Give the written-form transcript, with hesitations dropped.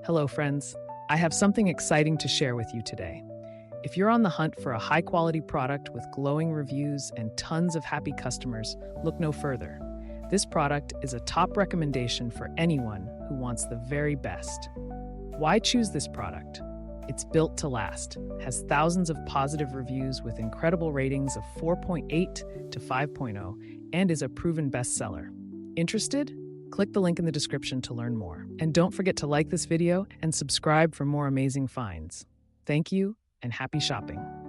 Hello, friends. I have something exciting to share with you today. If you're on the hunt for a high quality product with glowing reviews and tons of happy customers, look no further. This product is a top recommendation for anyone who wants the very best. Why choose this product? It's built to last, has thousands of positive reviews with incredible ratings of 4.8 to 5.0, and is a proven bestseller. Interested? Click the link in the description to learn more. And don't forget to like this video and subscribe for more amazing finds. Thank you and happy shopping.